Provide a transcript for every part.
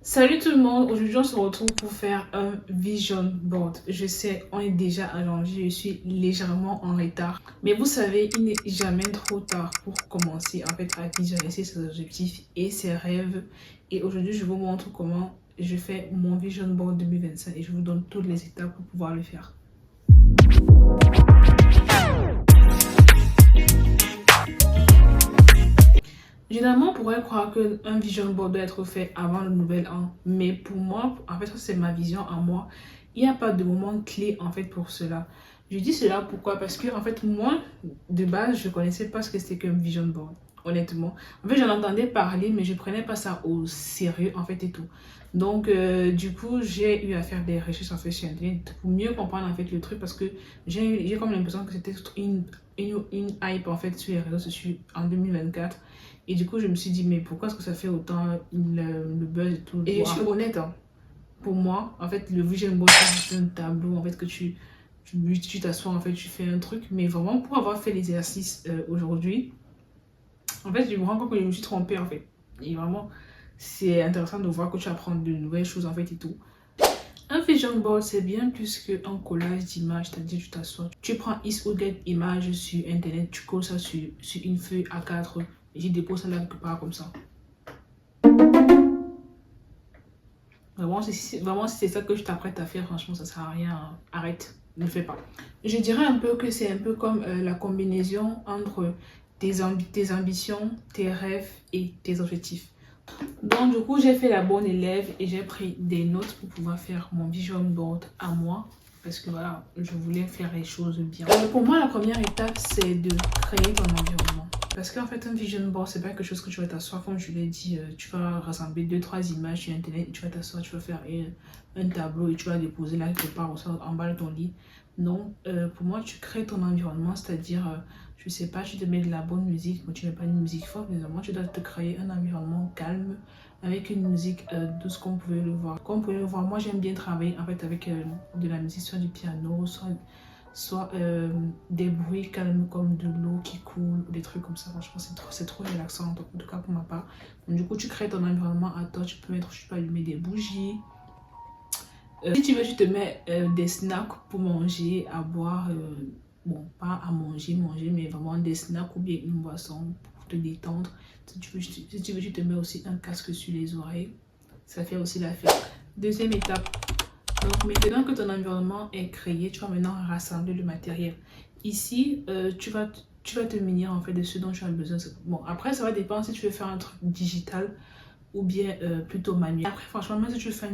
Salut tout le monde, aujourd'hui on se retrouve pour faire un vision board. Je sais, on est déjà à janvier, je suis légèrement en retard. Mais vous savez, il n'est jamais trop tard pour commencer en fait à visualiser ses objectifs et ses rêves. Et aujourd'hui je vous montre comment je fais mon vision board 2025 et je vous donne toutes les étapes pour pouvoir le faire. Généralement, on pourrait croire qu'un vision board doit être fait avant le nouvel an. Mais pour moi, en fait, ça c'est ma vision à moi. Il n'y a pas de moment clé en fait pour cela. Je dis cela pourquoi? Parce que en fait, moi, de base, je ne connaissais pas ce que c'était qu'un vision board. Honnêtement. En fait, j'en entendais parler, mais je ne prenais pas ça au sérieux en fait et tout. Donc, du coup, j'ai eu à faire des recherches en fait sur Internet pour mieux comprendre en fait le truc parce que j'ai comme l'impression que c'était une hype en fait sur les réseaux sociaux en 2024. Et du coup, je me suis dit, mais pourquoi est-ce que ça fait autant le buzz et tout? Et je suis honnête, hein. Pour moi, en fait, le vision board, c'est un tableau en fait que tu t'assois, en fait, tu fais un truc. Mais vraiment, pour avoir fait l'exercice aujourd'hui, en fait, je me rends compte que je me suis trompée, en fait. Et vraiment, c'est intéressant de voir que tu apprends de nouvelles choses, en fait, et tout. Un vision board, c'est bien plus qu'un collage d'images, c'est-à-dire tu t'assois, tu prends X ou Y images sur Internet, tu colles ça sur une feuille A4 et tu déposes ça là quelque part comme ça. Vraiment, si c'est ça que je t'apprête à faire, franchement, ça sert à rien. Hein. Arrête, ne fais pas. Je dirais un peu que c'est un peu comme la combinaison entre tes ambitions, tes rêves et tes objectifs. Donc, du coup, j'ai fait la bonne élève et j'ai pris des notes pour pouvoir faire mon vision board à moi. Parce que voilà, je voulais faire les choses bien. Pour moi, la première étape, c'est de créer ton environnement. Parce qu'en fait, un vision board, c'est pas quelque chose que tu vas t'asseoir, comme je l'ai dit, tu vas rassembler 2-3 images sur Internet et tu vas t'asseoir, tu vas faire un tableau et tu vas déposer là quelque part en bas de ton lit. Non, pour moi, tu crées ton environnement, c'est-à-dire, je sais pas, tu te mets de la bonne musique, mais tu mets pas une musique forte, mais vraiment, tu dois te créer un environnement calme avec une musique douce, comme vous pouvez le voir. Comme vous pouvez le voir, moi, j'aime bien travailler en fait avec de la musique, soit du piano, soit des bruits calmes comme de l'eau qui coule ou des trucs comme ça. Franchement, c'est trop relaxant, en tout cas pour ma part. Donc, du coup, tu crées ton environnement à toi. Tu peux allumer des bougies. Si tu veux, tu te mets des snacks pour manger, à boire. Bon, pas à manger, mais vraiment des snacks ou bien une boisson pour te détendre. Si tu veux, tu te mets aussi un casque sur les oreilles. Ça fait aussi la fête. Deuxième étape. Donc maintenant que ton environnement est créé, tu vas maintenant rassembler le matériel. Ici, tu vas te munir en fait de ce dont tu as besoin. Bon, après, ça va dépendre si tu veux faire un truc digital ou bien plutôt manuel. Après, franchement, même si tu veux faire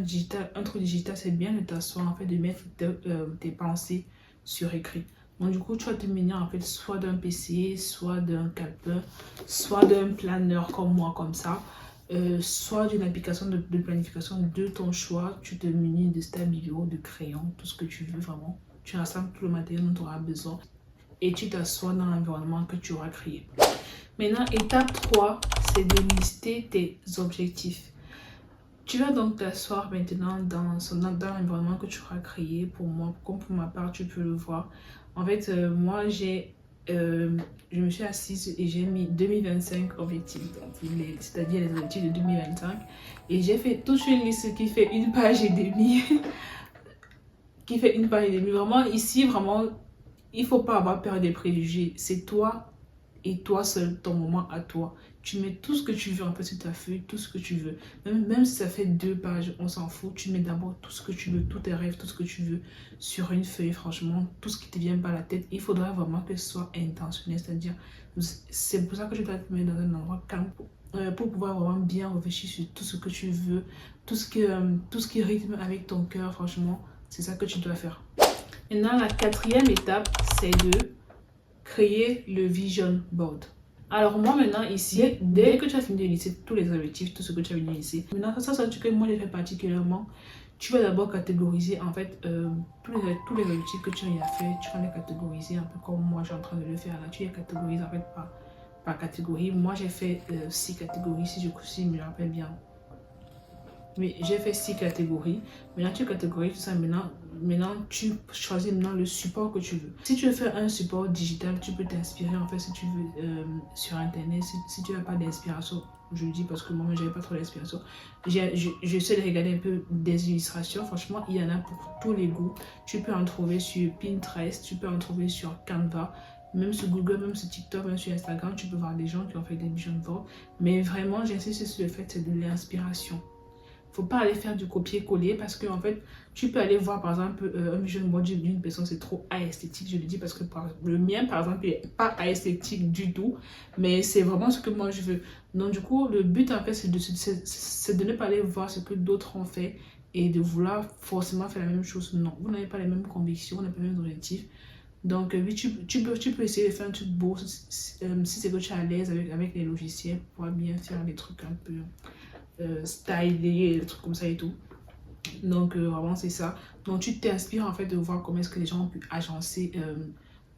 un truc digital, c'est bien de t'asseoir en fait, de mettre tes pensées sur écrit. Donc du coup, tu vas te munir en fait soit d'un PC, soit d'un calepin, soit d'un planeur comme moi, comme ça. Soit d'une application de planification de ton choix, tu te munis de stabilo, de crayon, tout ce que tu veux vraiment. Tu rassembles tout le matériel dont tu auras besoin et tu t'assois dans l'environnement que tu auras créé. Maintenant, étape 3, c'est de lister tes objectifs. Tu vas donc t'asseoir maintenant dans l'environnement que tu auras créé. Pour moi, comme pour ma part, tu peux le voir. En fait, moi, je me suis assise et j'ai mis 2025 objectifs, c'est-à-dire les objectifs de 2025. Et j'ai fait toute une liste qui fait une page et demie. Qui fait une page et demie. Vraiment, ici, vraiment, il ne faut pas avoir peur des préjugés. C'est toi et toi seul, ton moment à toi. Tu mets tout ce que tu veux en fait sur ta feuille, tout ce que tu veux. Même si ça fait 2 pages, on s'en fout. Tu mets d'abord tout ce que tu veux, tous tes rêves, tout ce que tu veux sur une feuille, franchement, tout ce qui te vient par la tête. Il faudra vraiment que ce soit intentionnel, c'est-à-dire, c'est pour ça que je dois te mettre dans un endroit calme pour pouvoir vraiment bien réfléchir sur tout ce que tu veux, tout ce qui rythme avec ton cœur, franchement, c'est ça que tu dois faire. Maintenant, la 4e étape, c'est de créer le vision board. Alors moi maintenant ici, dès que tu as fini de lister tous les objectifs, tout ce que tu as fini de lister, maintenant ça c'est ce que moi j'ai fait particulièrement. Tu vas d'abord catégoriser en fait tous les objectifs que tu as fait, tu vas les catégoriser un peu comme moi je suis en train de le faire là. Tu les catégorises en fait par catégorie. Moi j'ai fait 6 catégories si je me rappelle bien. Oui, j'ai fait 6 catégories. Maintenant, tu catégorises tout ça. Maintenant, tu choisis maintenant le support que tu veux. Si tu veux faire un support digital, tu peux t'inspirer en fait si tu veux sur Internet. Si tu n'as pas d'inspiration Je le dis parce que moi, j'avais pas trop d'inspiration. J'essaie de regarder un peu des illustrations. Franchement, il y en a pour tous les goûts. Tu peux en trouver sur Pinterest, tu peux en trouver sur Canva, même sur Google, même sur TikTok, même sur Instagram. Tu peux voir des gens qui ont fait des vision boards. Mais vraiment, j'insiste sur le fait, c'est de l'inspiration. Faut pas aller faire du copier-coller parce que en fait, tu peux aller voir par exemple un vision board d'une personne, c'est trop esthétique, je le dis parce que le mien par exemple est pas esthétique du tout, mais c'est vraiment ce que moi je veux. Donc du coup, le but en fait c'est de ne pas aller voir ce que d'autres ont fait et de vouloir forcément faire la même chose. Non, vous n'avez pas les mêmes convictions, vous n'avez pas les mêmes objectifs. Donc oui, tu peux essayer de faire un truc beau si c'est que tu es à l'aise avec les logiciels pour pouvoir bien faire des trucs un peu stylés, des trucs comme ça et tout. Donc vraiment c'est ça. Donc tu t'inspires en fait de voir comment est-ce que les gens ont pu agencer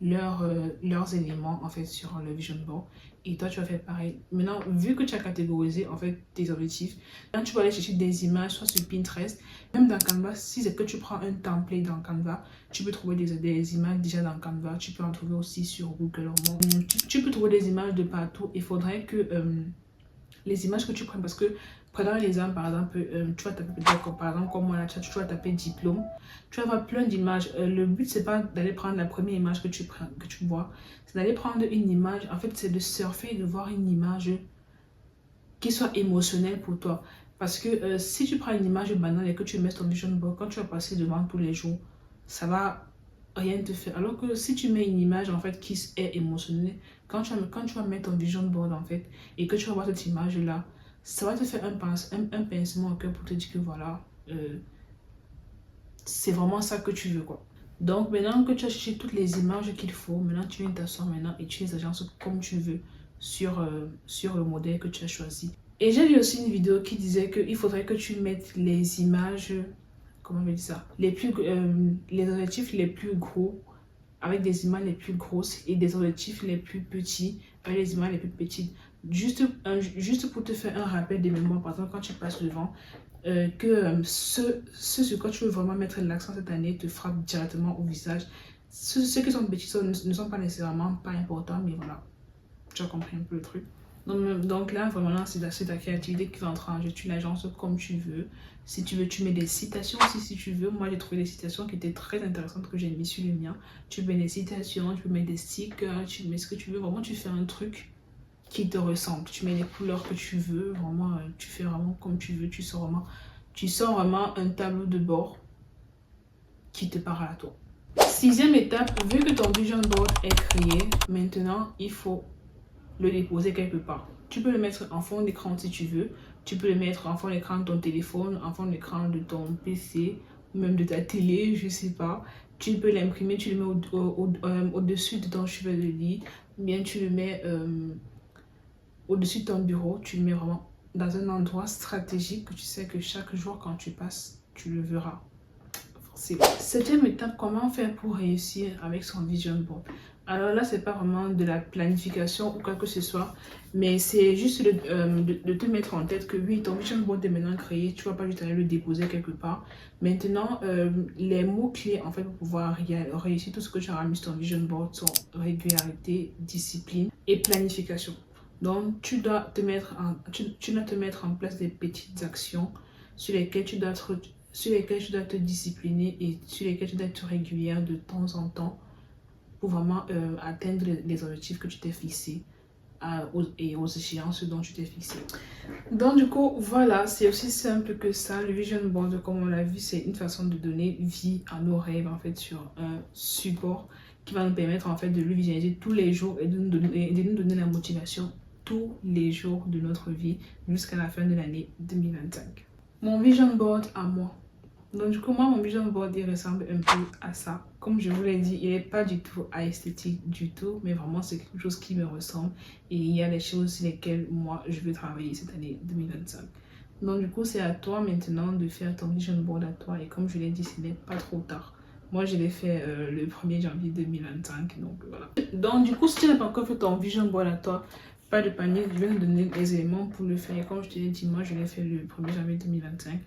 leurs éléments en fait sur le vision board. Et toi tu vas faire pareil. Maintenant, vu que tu as catégorisé en fait tes objectifs, là tu vas aller chercher des images soit sur Pinterest, même dans Canva. Si c'est que tu prends un template dans Canva, tu peux trouver des images déjà dans Canva. Tu peux en trouver aussi sur Google. Tu peux trouver des images de partout. Il faudrait que les images que tu prends, parce que prenons l'exemple, par exemple, tu vas taper par exemple comme moi là, tu vas taper diplôme, tu vas avoir plein d'images. Le but c'est pas d'aller prendre la première image que tu vois, c'est d'aller prendre une image, en fait c'est de surfer et de voir une image qui soit émotionnelle pour toi. Parce que si tu prends une image banale et que tu mets ton vision board, quand tu vas passer devant tous les jours, ça va rien te faire. Alors que si tu mets une image en fait qui est émotionnelle, quand tu vas mettre ton vision board en fait et que tu vas voir cette image là, ça va te faire un pincement au cœur pour te dire que voilà, c'est vraiment ça que tu veux quoi. Donc maintenant que tu as cherché toutes les images qu'il faut, maintenant tu viens t'asseoir maintenant et tu les agences comme tu veux sur le modèle que tu as choisi. Et j'ai vu aussi une vidéo qui disait qu'il faudrait que tu mettes les images, comment on dit ça, les objectifs les plus gros avec des images les plus grosses et des objectifs les plus petits avec les images les plus petites. Juste pour te faire un rappel des mémoires, par exemple quand tu passes devant, ce sur quoi tu veux vraiment mettre l'accent cette année te frappe directement au visage. Ceux qui sont petits ne sont pas nécessairement pas importants, mais voilà, tu as compris un peu le truc. Donc là, vraiment, c'est ta créativité qui va entrer en jeu. Tu l'agences comme tu veux. Si tu veux, tu mets des citations aussi si tu veux. Moi, j'ai trouvé des citations qui étaient très intéressantes que j'ai mis sur le mien. Tu mets des citations, tu peux mettre des stickers, tu mets ce que tu veux. Vraiment, tu fais un truc qui te ressemble. Tu mets les couleurs que tu veux. Vraiment, tu fais vraiment comme tu veux. Tu sors vraiment un tableau de bord qui te parle à toi. Sixième étape, vu que ton vision board est créé, maintenant, il faut le déposer quelque part. Tu peux le mettre en fond d'écran si tu veux. Tu peux le mettre en fond d'écran de ton téléphone, en fond d'écran de ton PC, même de ta télé, je sais pas. Tu peux l'imprimer, tu le mets au-dessus de ton chevet de lit. Ou bien tu le mets au-dessus de ton bureau. Tu le mets vraiment dans un endroit stratégique que tu sais que chaque jour quand tu passes, tu le verras. Septième étape, comment faire pour réussir avec son vision board? Alors là, c'est pas vraiment de la planification ou quoi que ce soit, mais c'est juste de te mettre en tête que oui, ton vision board est maintenant créé, tu vas pas juste aller le déposer quelque part. Maintenant, les mots-clés en fait pour pouvoir réussir tout ce que tu auras mis sur ton vision board sont régularité, discipline et planification. Donc, tu dois te mettre en place des petites actions sur lesquelles tu dois te discipliner et sur lesquelles tu dois être régulière de temps en temps pour vraiment atteindre les objectifs que tu t'es fixés et aux échéances dont tu t'es fixé. Donc du coup, voilà, c'est aussi simple que ça. Le vision board, comme on l'a vu, c'est une façon de donner vie à nos rêves en fait sur un support qui va nous permettre en fait de le visualiser tous les jours et de nous donner la motivation tous les jours de notre vie jusqu'à la fin de l'année 2025. Mon vision board à moi. Donc du coup, moi, mon vision board, il ressemble un peu à ça. Comme je vous l'ai dit, il n'est pas du tout esthétique du tout, mais vraiment, c'est quelque chose qui me ressemble. Et il y a des choses sur lesquelles moi, je veux travailler cette année 2025. Donc du coup, c'est à toi maintenant de faire ton vision board à toi. Et comme je l'ai dit, ce n'est pas trop tard. Moi, je l'ai fait le 1er janvier 2025. Donc voilà. Donc du coup, si tu n'as pas encore fait ton vision board à toi, pas de panique, je vais te donner les éléments pour le faire. Et comme je te l'ai dit, moi, je l'ai fait le 1er janvier 2025.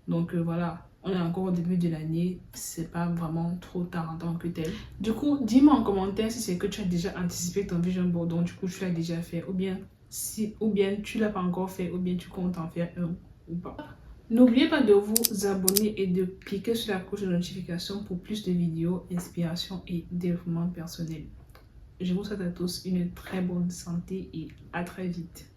Donc voilà. On est encore au début de l'année, c'est pas vraiment trop tard en tant que tel. Du coup, dis-moi en commentaire si c'est que tu as déjà anticipé ton vision board, donc du coup tu l'as déjà fait, ou bien si ou bien tu l'as pas encore fait ou bien tu comptes en faire un ou pas. N'oubliez pas de vous abonner et de cliquer sur la cloche de notification pour plus de vidéos, inspiration et développement personnel. Je vous souhaite à tous une très bonne santé et à très vite.